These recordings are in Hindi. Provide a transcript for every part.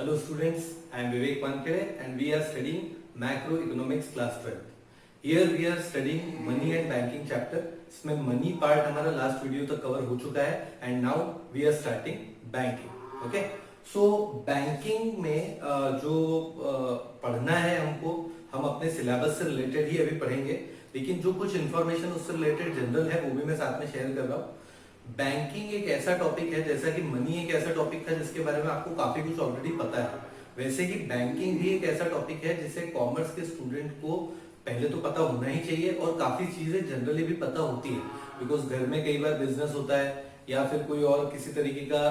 Hello students, I am Vivek Wankere and we are studying Macroeconomics class 12. Here we are studying Money and Banking chapter. इसमें मनी पार्ट हमारा लास्ट वीडियो तक कवर हो चुका है and now we are starting banking. Okay, so banking में जो पढ़ना है हमको, हम अपने सिलेबस से रिलेटेड ही अभी पढ़ेंगे, लेकिन जो कुछ इन्फॉर्मेशन उससे रिलेटेड जनरल है वो भी मैं साथ में शेयर कर रहा हूँ. बैंकिंग एक ऐसा टॉपिक है, जैसा कि मनी एक ऐसा टॉपिक था जिसके बारे में आपको काफी कुछ ऑलरेडी पता है, वैसे ही बैंकिंग भी एक ऐसा टॉपिक है जिसे कॉमर्स के स्टूडेंट को पहले तो पता होना ही चाहिए और काफी चीजें जनरली भी पता होती है. बिकॉज घर में कई बार बिजनेस होता है या फिर कोई और किसी तरीके का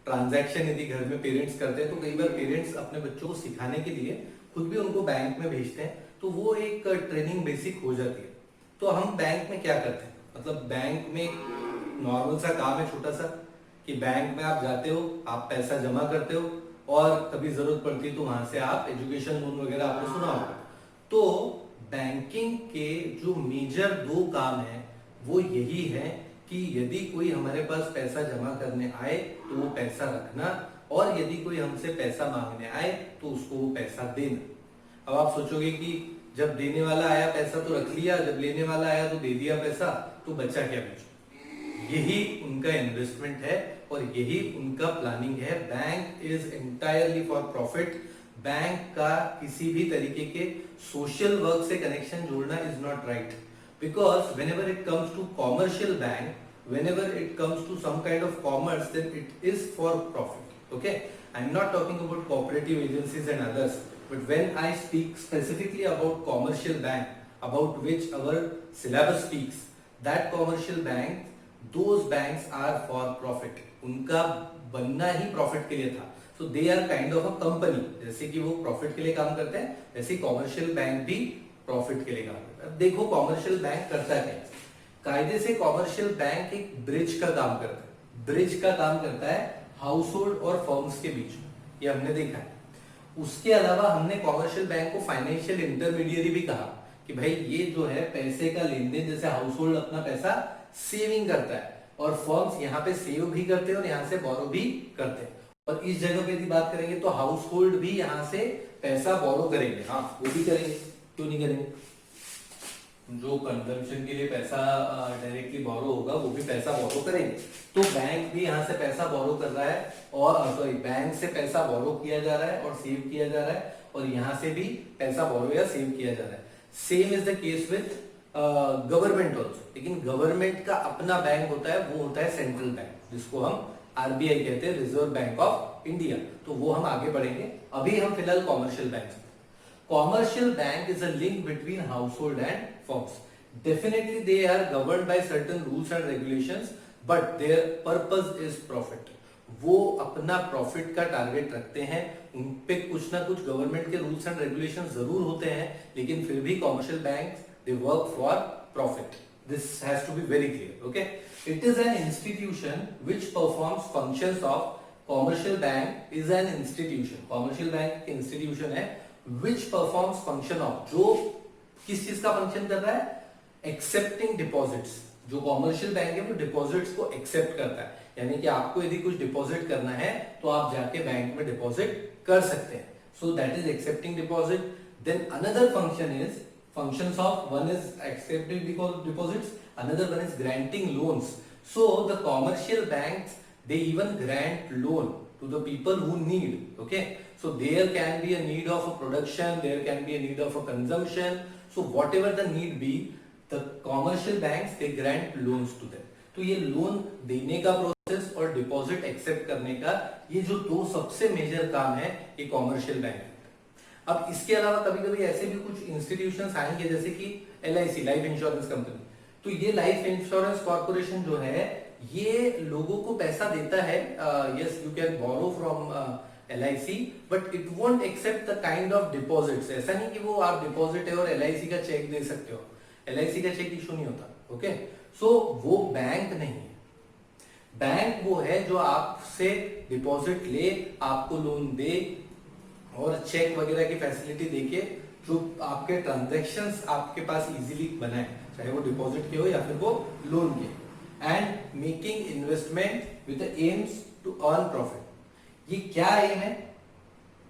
ट्रांजैक्शन यदि घर में पेरेंट्स करते हैं तो कई बार पेरेंट्स अपने बच्चों को सिखाने के लिए खुद भी उनको बैंक में भेजते हैं, तो वो एक ट्रेनिंग बेसिक हो जाती है. तो हम बैंक में क्या करते हैं, मतलब बैंक में नॉर्मल सा काम है छोटा सा कि बैंक में आप जाते हो, आप पैसा जमा करते हो और कभी जरूरत पड़ती है तो वहां से आप एजुकेशन लोन वगैरह आपने सुना होगा. तो बैंकिंग के जो मेजर दो काम है वो यही है कि यदि कोई हमारे पास पैसा जमा करने आए तो वो पैसा रखना, और यदि कोई हमसे पैसा मांगने आए तो उसको वो पैसा देना. अब आप सोचोगे कि जब देने वाला आया पैसा तो रख लिया, जब लेने वाला आया तो दे दिया पैसा, तो बचा क्या बचा. यही उनका इन्वेस्टमेंट है और यही उनका प्लानिंग है. Bank is entirely for profit. Bank का किसी भी तरीके के सोशल वर्क से कनेक्शन जोड़ना is not right, because whenever it comes to commercial bank, whenever it comes to some kind of commerce, then it is for profit. Okay, I am not talking about cooperative agencies and others, but when I speak specifically about commercial bank, about which our syllabus speaks, that commercial bank, those banks are for profit. उनका बनना ही प्रॉफिट के लिए था. So they are kind of a company. जैसे कि वो प्रॉफिट के लिए काम करते हैं, वैसे कॉमर्शियल बैंक भी प्रॉफिट के लिए काम करता है. अब देखो कॉमर्शियल बैंक करता है, कायदे से कॉमर्शियल बैंक एक ब्रिज का काम करता है. ब्रिज का काम करता है हाउस होल्ड और फर्म्स के बीच में, ये हमने देखा है. उसके अलावा हमने कॉमर्शियल बैंक को फाइनेंशियल इंटरमीडियरी भी कहा कि भाई ये जो है पैसे का लेन देन, जैसे हाउस होल्ड अपना पैसा सेविंग करता है और फर्म्स यहाँ पे सेव भी करते हैं और यहाँ से बोरो भी करते हैं. और इस जगह पे यदि बात करेंगे तो हाउस होल्ड भी यहाँ से पैसा बोरो करेंगे. हाँ, वो भी करेंगे, क्यों नहीं करेंगे. जो कंजम्पशन के लिए पैसा डायरेक्टली बोरो होगा वो भी पैसा बोरो करेंगे. तो बैंक भी यहाँ से पैसा बोरो कर रहा है, और सॉरी बैंक से पैसा बोरो किया जा रहा है और सेव किया जा रहा है, और यहाँ से भी पैसा बोरो या सेव किया जा रहा है. Same is the case with government also. लेकिन गवर्नमेंट का अपना बैंक होता है, वो होता है सेंट्रल बैंक, जिसको हम आरबीआई कहते हैं, रिजर्व बैंक ऑफ इंडिया. तो वो हम आगे पढ़ेंगे. अभी हम फिलहाल commercial bank. Commercial bank is a link between household and firms. Definitely they are governed by certain rules and regulations, but their purpose is profit. वो अपना प्रॉफिट का टारगेट रखते हैं. उन पे कुछ ना कुछ गवर्नमेंट के रूल्स एंड रेगुलेशन जरूर होते हैं, लेकिन फिर भी commercial bank they work for profit. This has to be very clear. Okay, it is an institution which performs functions of. Commercial bank is an institution. Commercial bank institution है which performs function of, जो किस चीज का फंक्शन कर रहा है, एक्सेप्टिंग डिपॉजिट्स. जो कॉमर्शियल बैंक है वो डिपॉजिट्स को एक्सेप्ट करता है, यानी कि आपको यदि कुछ डिपॉजिट करना है तो आप जाके बैंक में डिपॉजिट कर सकते हैं. So that is accepting deposit. Then another function is functions of, one is accepting deposits, another one is granting loans. So the commercial banks, they even grant loan to the people who need. Okay, so there can be a need of a production, there can be a need of a consumption. So whatever the need be, the commercial banks, they grant loans to them. तो ये लोन देने का प्रोसेस और डिपॉजिट एक्सेप्ट करने का, ये जो दो सबसे मेजर काम है, ये कॉमर्शियल बैंक. अब इसके अलावा कभी कभी ऐसे भी कुछ इंस्टीट्यूशंस आएंगे, जैसे कि LIC, लाइफ इंश्योरेंस कंपनी. तो ये लाइफ इंश्योरेंस कॉर्पोरेशन जो है, ये लोगों को पैसा देता है. Yes, you can borrow from LIC, but it won't accept the kind of deposits. ऐसा नहीं कि वो आप डिपॉजिट है और LIC का चेक दे सकते हो. LIC का चेक इशू नहीं होता. ओके, सो वो बैंक नहीं है. बैंक वो है जो आपसे डिपॉजिट ले, आपको लोन दे और चेक वगैरह की फैसिलिटी देके जो आपके ट्रांजैक्शंस आपके पास इजीली बनाए, चाहे वो डिपॉजिट के हो या फिर वो लोन के. And making investment with the aims to earn profit. ये क्या एम है,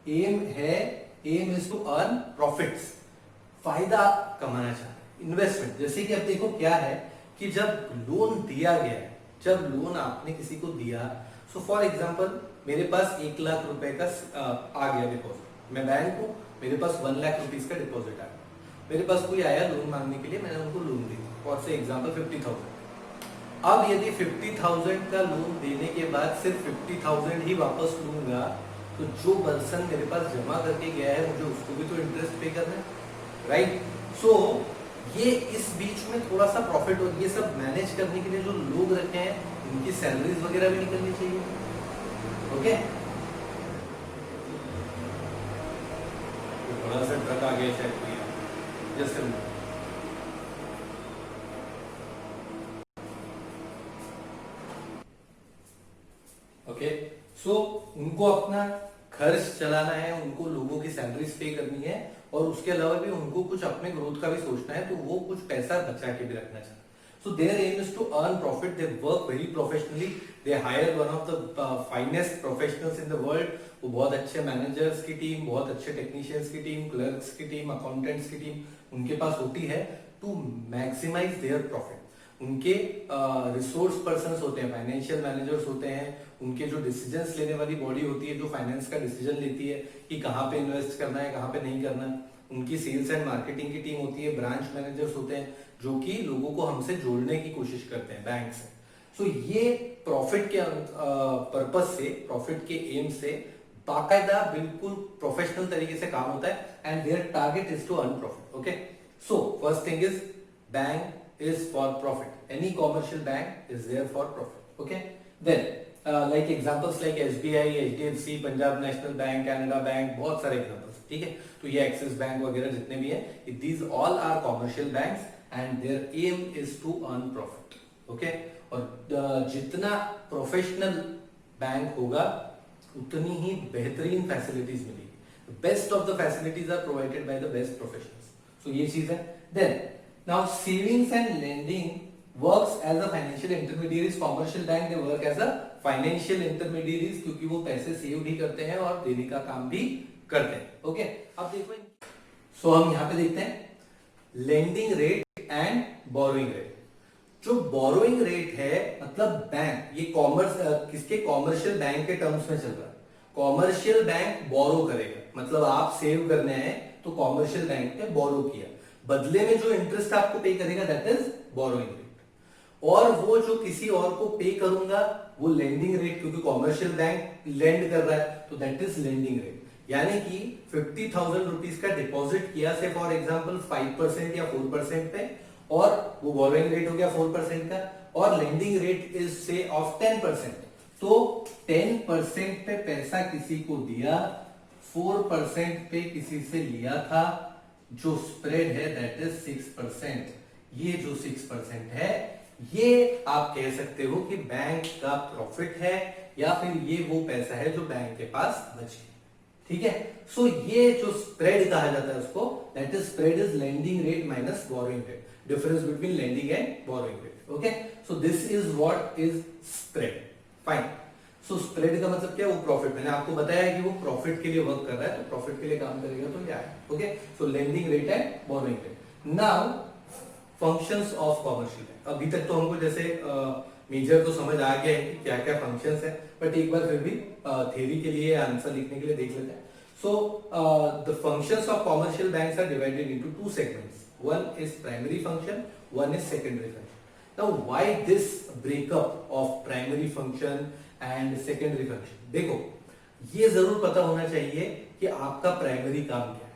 aim is to earn profits, फायदा कमाना चाहते हैं, इन्वेस्टमेंट। जैसे कि अब देखो क्या है कि जब लोन दिया गया है, जब लोन आपने किसी को दिया, सो फॉर एग्जांपल मेरे पास 1 लाख रुपए का आ गया डिपॉजिट, मैं बैंक हूं, मेरे पास 1 लाख रुपीज का डिपॉजिट आ गया, मेरे पास कोई आया लोन मांगने के लिए, मैंने उनको लोन दी फॉर से एग्जांपल 50,000। अब यदि 50,000 का लोन देने के बाद सिर्फ 50,000 ही वापस लूंगा, तो जो पर्सन मेरे पास जमा करके गया है मुझे उसको भी तो इंटरेस्ट पे करना है, राइट। सो ये इस बीच में थोड़ा सा प्रॉफिट, और ये सब मैनेज करने के लिए जो लोग रखे हैं उनकी सैलरीज वगैरह भी निकलनी चाहिए, ओके। थोड़ा सा ट्रक आ गया शायद, जस्ट ओके। सो उनको अपना खर्च चलाना है, उनको लोगों की सैलरीज पे करनी है, और उसके अलावा भी उनको कुछ अपने ग्रोथ का भी सोचना है, तो वो कुछ पैसा बचा के भी रखना चाहते हैं। So their aim is to earn profit. They work very professionally. They hire one of the finest professionals in the world. वो बहुत अच्छे मैनेजर्स की टीम, बहुत अच्छे टेक्नीशियंस की टीम, क्लर्क्स की टीम, अकाउंटेंट्स की टीम उनके पास होती है टू मैक्सिमाइज देयर प्रॉफिट। उनके रिसोर्स पर्सन्स होते हैं, फाइनेंशियल मैनेजर्स होते हैं, उनके जो डिसीजंस लेने वाली बॉडी होती है जो फाइनेंस का डिसीजन लेती है कि कहाँ पे इन्वेस्ट करना है, कहाँ पे नहीं करना। उनकी सेल्स एंड मार्केटिंग की टीम होती है, ब्रांच मैनेजर्स होते हैं जो कि लोगों को हमसे जोड़ने की कोशिश करते हैं बैंक से। सो ये प्रॉफिट के पर्पज से, प्रॉफिट के एम से बाकायदा बिल्कुल प्रोफेशनल तरीके से काम होता है, and their target is to earn profit, okay. So first thing is bank is for profit. Any commercial bank is there for profit. Okay. Then like examples like SBI, HDFC, Punjab National Bank, Canada Bank, बहुत सारे examples, ठीक है। तो ये एक्सिस बैंक वगैरह जितने भी हैं, these all are commercial banks and their aim is to earn profit. Okay. और जितना प्रोफेशनल बैंक होगा उतनी ही बेहतरीन फैसिलिटीज मिलेगी। Best of the facilities are provided by the best professionals. So ये चीज है। Then now savings and lending works as a financial intermediaries. Commercial bank they work as a financial intermediaries क्योंकि वो पैसे सेव भी करते हैं और देने का काम भी करते हैं, ओके। अब देखो, सो हम यहाँ पे देखते हैं lending rate and borrowing rate. जो बोरोइंग रेट है मतलब बैंक, ये कॉमर्स किसके, कॉमर्शियल बैंक के टर्म्स में चल रहा है। कॉमर्शियल बैंक बोरो करेगा, मतलब आप सेव करने हैं तो कॉमर्शियल बैंक ने बोरो किया, बदले में जो इंटरेस्ट आपको पे करेगा दैट इज बोरोइंग रेट। और वो जो किसी और को पे करूंगा वो लेंडिंग रेट, क्योंकि कॉमर्शियल बैंक लेंड कर रहा है तो दैट इज लेंडिंग रेट। यानी कि 50,000 रुपीज का डिपॉजिट किया से फॉर एग्जांपल 5% या 4% पे, और वो बोरोइंग रेट हो गया 4% का, और लेंडिंग रेट इज से ऑफ 10%। तो 10% पे पैसा किसी को दिया, 4% पे किसी से लिया था, जो स्प्रेड है दैट इज 6%। ये जो 6% है ये आप कह सकते हो कि बैंक का प्रॉफिट है, या फिर ये वो पैसा है जो बैंक के पास बच गया, ठीक है। सो ये जो स्प्रेड कहा जाता है उसको, that is spread is lending rate minus borrowing rate, difference between lending and borrowing rate, okay. So this is what is spread, fine. So spread का मतलब क्या है, वो प्रॉफिट, मैंने आपको बताया कि वो प्रॉफिट के लिए वर्क कर रहा है, तो प्रॉफिट के लिए काम करेगा तो क्या है, okay. So lending rate and borrowing rate. Now functions of commercial bank. अभी तक तो हमको जैसे मेजर तो समझ आ गया है कि क्या क्या फंक्शंस है, बट एक बार फिर भी थ्योरी के लिए आंसर लिखने के लिए देख लेते हैं। So the functions of commercial banks are divided into two segments, one is primary function, one is secondary function. Now why this breakup of primary function and secondary function? देखो, ये जरूर पता होना चाहिए कि आपका प्राइमरी काम क्या है।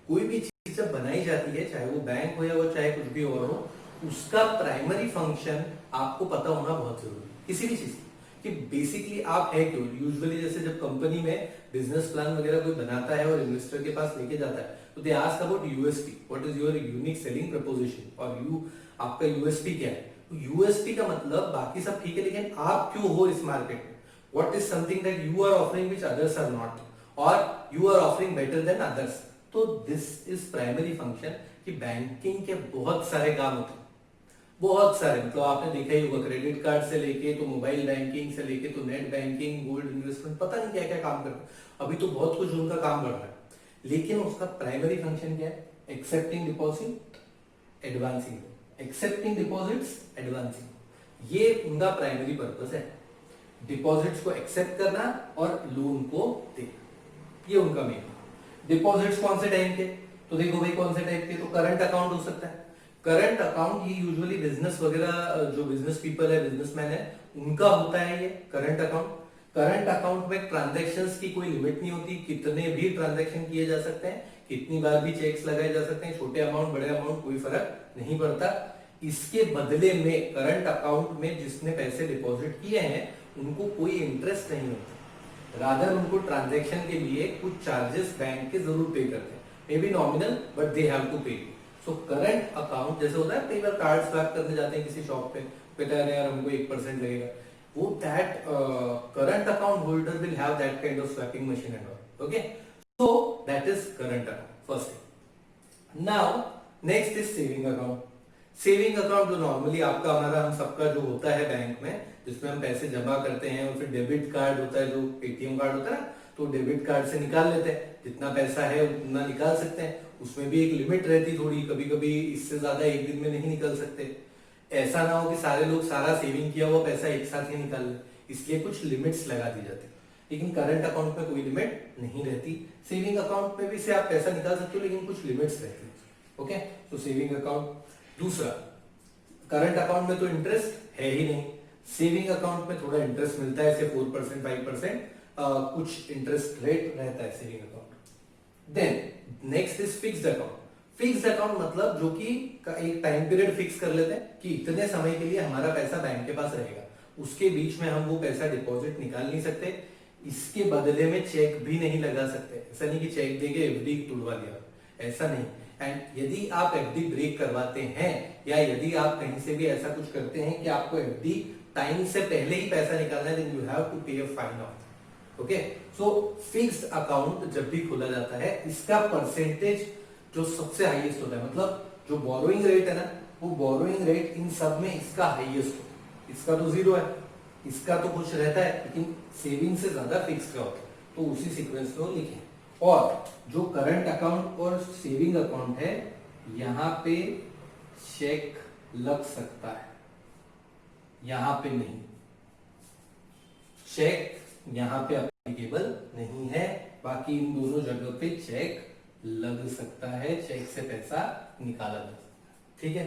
कोई भी चीज जब बनाई जाती है, चाहे वो बैंक हो या वो चाहे कुछ भी और हो, उसका प्राइमरी फंक्शन आपको पता होना बहुत जरूरी है किसी भी चीज की, कि बेसिकली आप है क्यों। यूजुअली जैसे जब कंपनी में बिजनेस प्लान वगैरह कोई बनाता है और इन्वेस्टर के पास लेके जाता है, तो they ask about USP, what is your unique selling preposition, और आपका यूएसपी क्या है। यूएसपी का मतलब बाकी सब ठीक है, लेकिन आप क्यों हो इस मार्केट में, what is something that you are offering which others are not, और you are offering better than others. तो दिस इज प्राइमरी फंक्शन, कि बैंकिंग के बहुत सारे काम होते हैं, बहुत सारे, मतलब आपने देखा ही होगा, क्रेडिट कार्ड से लेके तो मोबाइल बैंकिंग से लेके तो नेट बैंकिंग, गोल्ड इन्वेस्टमेंट, पता नहीं क्या क्या काम करते हैं। अभी तो बहुत कुछ उनका काम बढ़ रहा है, लेकिन उसका प्राइमरी फंक्शन क्या है? Accepting deposit, advancing, accepting deposits, advancing, ये उनका प्राइमरी पर्पस है। डिपॉजिट्स को एक्सेप्ट करना और लोन को देना, ये उनका मेन। डिपॉजिट्स कौन से टाइप के? तो देखो भाई, कौन से टाइप के, तो करंट अकाउंट हो सकता है। करंट अकाउंट ये यूजुअली बिजनेस वगैरह, जो बिजनेस पीपल है, बिजनेसमैन है, उनका होता है ये करंट अकाउंट। करंट अकाउंट में ट्रांजैक्शंस की कोई लिमिट नहीं होती, कितने भी ट्रांजैक्शन किए जा सकते हैं, कितनी बार भी चेक्स लगाए जा सकते हैं, छोटे अमाउंट बड़े अमाउंट कोई फर्क नहीं पड़ता। इसके बदले में करंट अकाउंट में जिसने पैसे डिपॉजिट किए हैं उनको कोई इंटरेस्ट नहीं होता, रादर उनको ट्रांजैक्शन के लिए कुछ चार्जेस बैंक के जरूर पे करते हैं, may be nominal, but they have to pay. So current account जैसे होता है, कई बार कार्ड स्वैप करने जाते हैं किसी शॉप पे, कहता है यार हमको 1% लगेगा, वो that current account holder will have that kind of swapping machine and all, okay. So that is current account, first thing. Now next is saving account. Saving account जो नॉर्मली आपका, हमारा, हम सबका जो होता है बैंक में, जिसमें हम पैसे जमा करते हैं, और फिर डेबिट कार्ड होता है, जो एटीएम कार्ड होता है ना, तो डेबिट कार्ड से निकाल लेते हैं, जितना पैसा है उतना निकाल सकते हैं। उसमें भी एक लिमिट रहती थोड़ी, कभी कभी इससे ज्यादा एक दिन में नहीं निकल सकते। ऐसा ना हो कि सारे लोग सारा सेविंग किया हुआ पैसा एक साथ ही निकाल ले, इसलिए कुछ लिमिट्स लगा दी जाती है। लेकिन करंट अकाउंट में कोई लिमिट नहीं रहती। सेविंग अकाउंट में भी से आप पैसा निकाल सकते हो, लेकिन कुछ लिमिट्स रहती है, ओके। तो सेविंग अकाउंट। दूसरा, करंट अकाउंट में तो इंटरेस्ट है ही नहीं, सेविंग अकाउंट में थोड़ा इंटरेस्ट मिलता है, ऐसे 4% 5% कुछ इंटरेस्ट रेट रहता है saving account. Then next is fixed account. Fixed account मतलब जो कि एक टाइम पीरियड फिक्स कर लेते हैं कि इतने समय के लिए हमारा पैसा बैंक के पास रहेगा, उसके बीच में हम वो पैसा डिपॉजिट निकाल नहीं सकते, इसके बदले में चेक भी नहीं लगा सकते। ऐसा नहीं कि चेक देके एफडी तुड़वा दिया, ऐसा नहीं। एंड यदि आप एफडी ब्रेक करवाते हैं, या यदि आप कहीं से भी ऐसा कुछ करते हैं कि आपको एफडी टाइम से पहले ही पैसा निकालना है, देन यू हैव टू पे a fine of, okay. So fixed account जब भी खोला जाता है, इसका परसेंटेज जो सबसे हाईएस्ट होता है, मतलब जो बोरोइंग रेट है ना, वो बोरोइंग रेट इन सब में इसका हाईएस्ट होता है। इसका तो 0 है, इसका तो कुछ रहता है, लेकिन सेविंग से ज्यादा फिक्स का होता है, तो उसी सीक्वेंस में लिखें। और जो करंट अकाउंट और सेविंग अकाउंट है, यहां पे चेक लग सकता है, यहां पे नहीं, चेक यहां पे एप्लीकेबल नहीं है, बाकी इन दोनों जगह पे चेक लग सकता है, चेक से पैसा निकाला जा सकता है, ठीक है।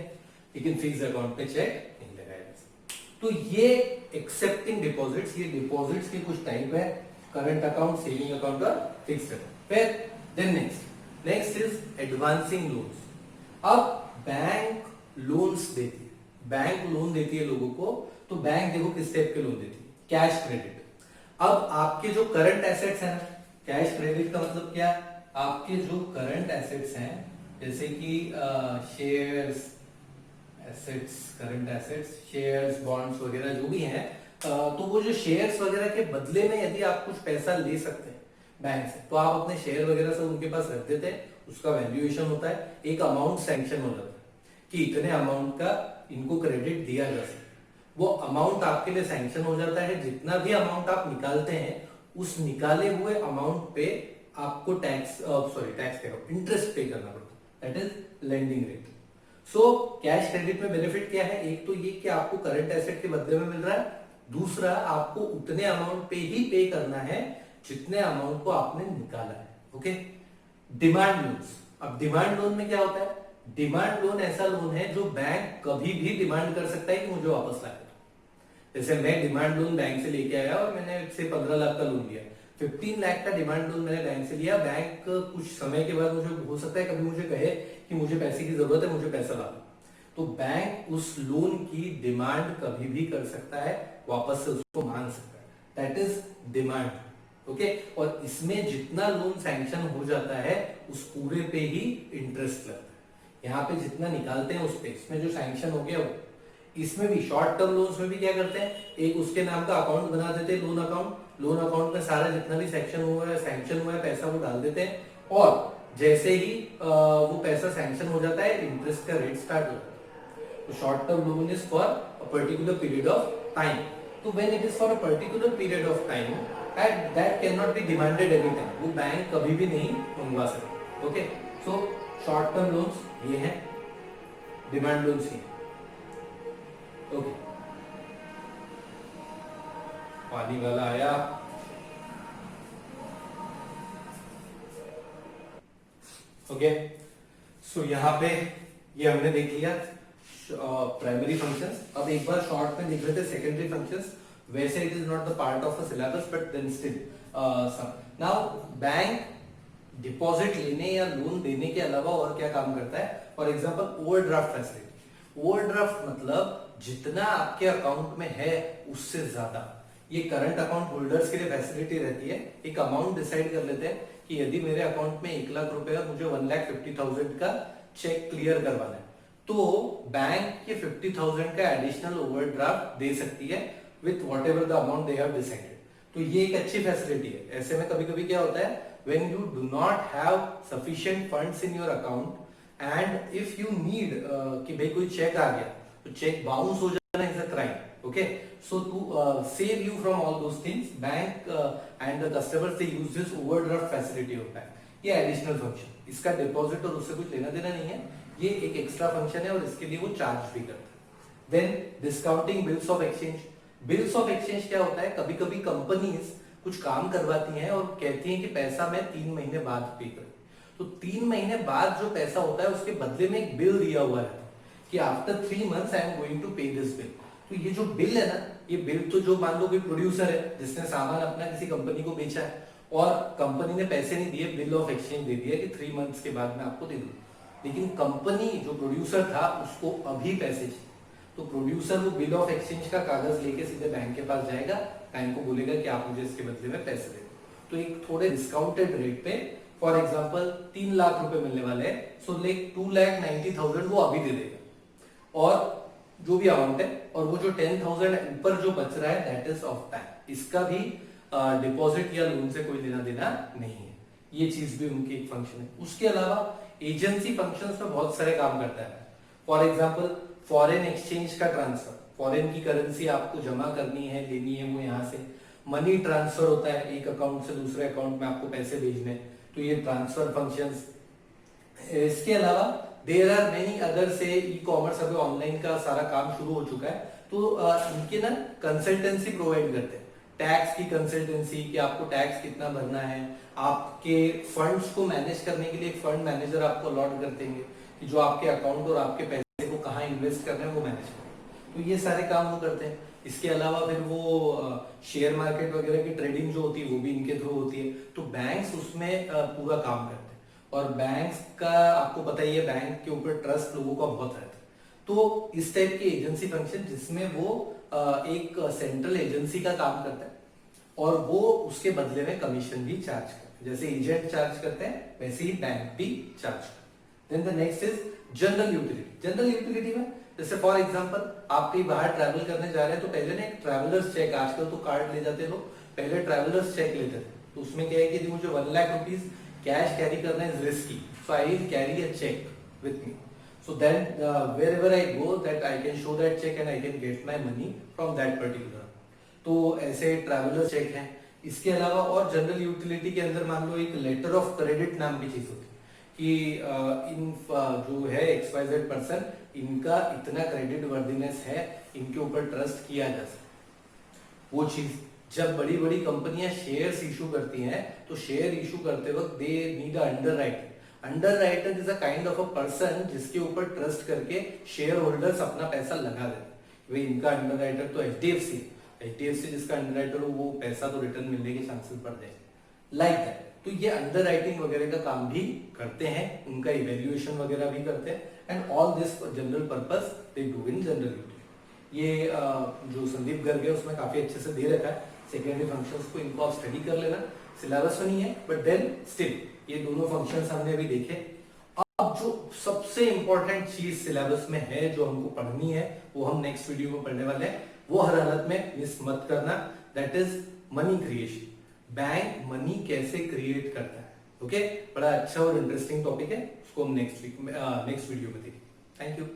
लेकिन फिक्स्ड अकाउंट पे चेक नहीं लगाया जा सकता। तो ये एक्सेप्टिंग डिपॉजिट्स, ये डिपॉजिट्स के कुछ टाइप है, करंट अकाउंट, सेविंग अकाउंट और फिक्स्ड अकाउंट। फिर then next is advancing loans. अब बैंक लोन्स देती है, बैंक लोन देती है लोगों को, तो बैंक देखो किस टाइप के लोन देती है, कैश क्रेडिट। अब आपके जो करंट एसेट्स हैं, कैश क्रेडिट का मतलब क्या, आपके जो करंट एसेट्स हैं, जैसे कि shares, assets, current assets, shares, bonds वगैरह जो भी हैं, तो वो जो शेयर्स वगैरह के बदले में यदि आप कुछ पैसा ले सकते हैं बैंक से, तो आप अपने शेयर वगैरह सब उनके पास रख देते हैं, उसका वैल्यूएशन होता है, एक अमाउंट सैंक्शन हो जाता है कि इतने अमाउंट का इनको क्रेडिट दिया जा सकता है। वो अमाउंट आपके लिए सैंक्शन हो जाता है, जितना भी अमाउंट आप निकालते हैं, उस निकाले हुए अमाउंट पे आपको टैक्स कह रहा हूं, इंटरेस्ट पे करना पड़ता है, that is lending rate. So cash credit में बेनिफिट क्या है, एक तो ये कि आपको करंट एसेट के बदले में मिल रहा है, दूसरा आपको उतने अमाउंट पे ही पे करना है जितने अमाउंट को आपने निकाला है, ओके। Demand loans. अब डिमांड लोन में क्या होता है, डिमांड लोन ऐसा लोन है जो बैंक कभी भी डिमांड कर सकता है कि मुझे वापस ला दो। जैसे मैं डिमांड लोन बैंक से लेके आया और मैंने से 15 लाख का लोन लिया, 15 लाख का डिमांड लोन मैंने बैंक से लिया, बैंक कुछ समय के बाद मुझे, हो सकता है कभी मुझे कहे कि मुझे पैसे की जरूरत है, मुझे पैसा ला दो, तो बैंक उस लोन की डिमांड कभी भी कर सकता है, वापस से उसको मांग सकता है, दैट इज डिमांड, ओके। और इसमें जितना लोन सैंक्शन हो जाता है उस पूरे पे ही इंटरेस्ट लगता है। यहाँ पे जितना निकालते हैं उस पे, इसमें जो सैंक्शन हो गया वो, इसमें भी शॉर्ट टर्म लोन्स में भी क्या करते हैं, एक उसके नाम का अकाउंट बना देते हैं, लोन अकाउंट। लोन अकाउंट में सारा जितना भी सैंक्शन हुआ है पैसा वो डाल देते हैं, और जैसे ही वो पैसा सैंक्शन हो जाता है, इंटरेस्ट का रेट स्टार्ट हो जाता है। तो short term loan is for a particular period of time. तो when it is for a particular period of time and that can not be demanded any time, वो बैंक कभी भी नहीं मंगवा सकते. Okay, so short term loans ये हैं, डिमांड लोन्स ये. ओके, पानी वाला आया. ओके, सो यहाँ पे ये हमने देख लिया प्राइमरी फंक्शंस. अब एक बार शॉर्ट में देख लेते सेकेंडरी फंक्शंस. वैसे it is not the part of a syllabus but then still now bank deposit लेने या लोन देने के अलावा और क्या काम करता है. For example overdraft facility. Overdraft मतलब जितना आपके अकाउंट में है उससे ज्यादा. ये करंट अकाउंट होल्डर्स के लिए फैसिलिटी रहती है. एक अमाउंट डिसाइड कर लेते हैं कि यदि मेरे अकाउंट में 1 लाख रुपए है, मुझे 1,50,000 का चेक क्लियर करवाना है, तो बैंक ये 50,000 का एडिशनल ओवरड्राफ्ट दे सकती है with what ever the amount they have decided. तो ये एक अच्छी फैसिलिटी है. ऐसे में कभी कभी क्या होता है, when you do not have sufficient funds in your account and if you need कि भाई कोई चेक आ गया तो चेक बाउंस हो जाना is a crime. Okay, so to save you from all those things, bank and the customers they use this overdraft facility of bank. ये एडिशनल फंक्शन, इसका डिपॉजिट और उससे कुछ लेना देना नहीं है, ये एक एक्स्ट्रा फंक्शन है और इसके लिए वो चार्ज भी करता है. Then discounting bills of exchange. Bills of exchange क्या होता है, कभी कभी कंपनीज कुछ काम करवाती हैं और कहती हैं कि पैसा मैं 3 महीने बाद पे करूं. तो 3 महीने बाद जो पैसा होता है उसके बदले में एक बिल दिया हुआ है कि after 3 months I am going to pay this bill. तो ये जो बिल है ना, ये बिल तो जो मान लो कोई प्रोड्यूसर है जिसने सामान अपना किसी कंपनी को बेचा है और कंपनी ने पैसे नहीं दिए, बिल ऑफ एक्सचेंज दे दिया कि 3 months के बाद मैं आपको दे दूं. लेकिन कंपनी जो प्रोड्यूसर था उसको अभी पैसे चाहिए, तो प्रोड्यूसर वो बिल ऑफ एक्सचेंज का कागज लेके सीधे बैंक के पास जाएगा, बैंक को बोलेगा कि आप मुझे इसके बदले में पैसे दे दो. तो एक थोड़े डिस्काउंटेड रेट पे, फॉर एग्जाम्पल 3 लाख रुपए मिलने वाले हैं, सो लाइक 2,90,000 वो अभी दे देगा और जो भी अमाउंट है, और वो जो 10,000 ऊपर जो बच रहा है दैट इज ऑफ बैंक. इसका भी डिपॉजिट या लोन से कोई लेना देना नहीं है. ये चीज भी उनकी एक फंक्शन है. उसके अलावा एजेंसी फंक्शंस में बहुत सारे काम करता है. फॉर एग्जांपल फॉरेन एक्सचेंज का ट्रांसफर, फॉरेन की करेंसी आपको जमा करनी है, लेनी है, वो यहाँ से मनी ट्रांसफर होता है, एक अकाउंट से दूसरे अकाउंट में आपको पैसे भेजने, तो ये ट्रांसफर फंक्शंस. इसके अलावा देयर आर मेनी अदर, से ई कॉमर्स अभी ऑनलाइन का सारा काम शुरू हो चुका है, तो इनके ना कंसल्टेंसी प्रोवाइड करते हैं. टैक्स की कंसल्टेंसी कि आपको टैक्स कितना भरना है, आपके फंड्स को मैनेज करने के लिए एक फंड मैनेजर आपको अलॉट कर देंगे कि जो आपके अकाउंट और आपके पैसे को कहाँ इन्वेस्ट करना है वो मैनेज करें. तो ये सारे काम वो करते हैं. इसके अलावा फिर वो शेयर मार्केट वगैरह की ट्रेडिंग जो होती है वो भी इनके थ्रू होती है. तो बैंक्स उसमें पूरा काम करते हैं. और बैंक्स का आपको पता ही है, बैंक के ऊपर ट्रस्ट लोगों का बहुत रहता है. तो इस टाइप की एजेंसी फंक्शन जिसमें वो एक सेंट्रल एजेंसी का काम करता है और वो उसके बदले में कमीशन भी चार्ज करता है. जैसे एजेंट चार्ज करते हैं वैसे ही बैंक भी चार्ज करता है. Then the next is general utility. General utility में जैसे फॉर एग्जांपल आप कहीं बाहर ट्रैवल करने जा रहे हैं तो पहले ना एक ट्रैवलर्स चेक, आजकल तो कार्ड ले जाते लोग, पहले ट्रैवलर्स चेक लेते थे. तो उसमें क्या है कि मुझे 1 लाख रुपीज कैश कैरी करना is risky, so I will carry a cheque with me, so then wherever I go that I can show that check and I can get my money from that particular. तो ऐसे ट्रैवलर चेक हैं. इसके अलावा और जनरल यूटिलिटी के अंदर मान लो एक लेटर ऑफ क्रेडिट नाम की चीज होती है कि इन जो है XYZ पर्सन, इनका इतना क्रेडिट वर्दीनेस है, इनके ऊपर ट्रस्ट किया जा सकता. वो चीज जब बड़ी बड़ी कंपनियां शेयर्स इशू करती हैं तो शेयर इशू करते वक्त they need a underwriter. Underwriter is a kind of a person जिसके ऊपर ट्रस्ट करके शेयर होल्डर्स अपना पैसा लगा देते. वे इनका अंडरराइटर तो एचडीएफसी जिसका अंडरराइटर हो वो पैसा तो रिटर्न मिलने के चांसेस बढ़ जाए लाइक दैट. तो ये अंडरराइटिंग वगैरह का काम भी करते हैं, उनका इवेल्युएशन वगैरह भी करते हैं. And all this general purpose they do in general utility. ये जो संदीप गर्ग है उसमें काफी अच्छे से दे रखा है सेकेंडरी फंक्शंस को, इनको आप स्टडी कर लेना. सिलेबस में नहीं है बट देन स्टिल ये दोनों फंक्शंस हमने अभी देखे. अब जो सबसे इंपॉर्टेंट चीज सिलेबस में है जो हमको पढ़नी है वो हम नेक्स्ट वीडियो में पढ़ने वाले हैं. वो हर हालत में मिस मत करना. That is money creation. Bank money कैसे क्रिएट करता है. ओके, बड़ा अच्छा और इंटरेस्टिंग टॉपिक है, उसको हम नेक्स्ट वीडियो में देखेंगे. Thank you.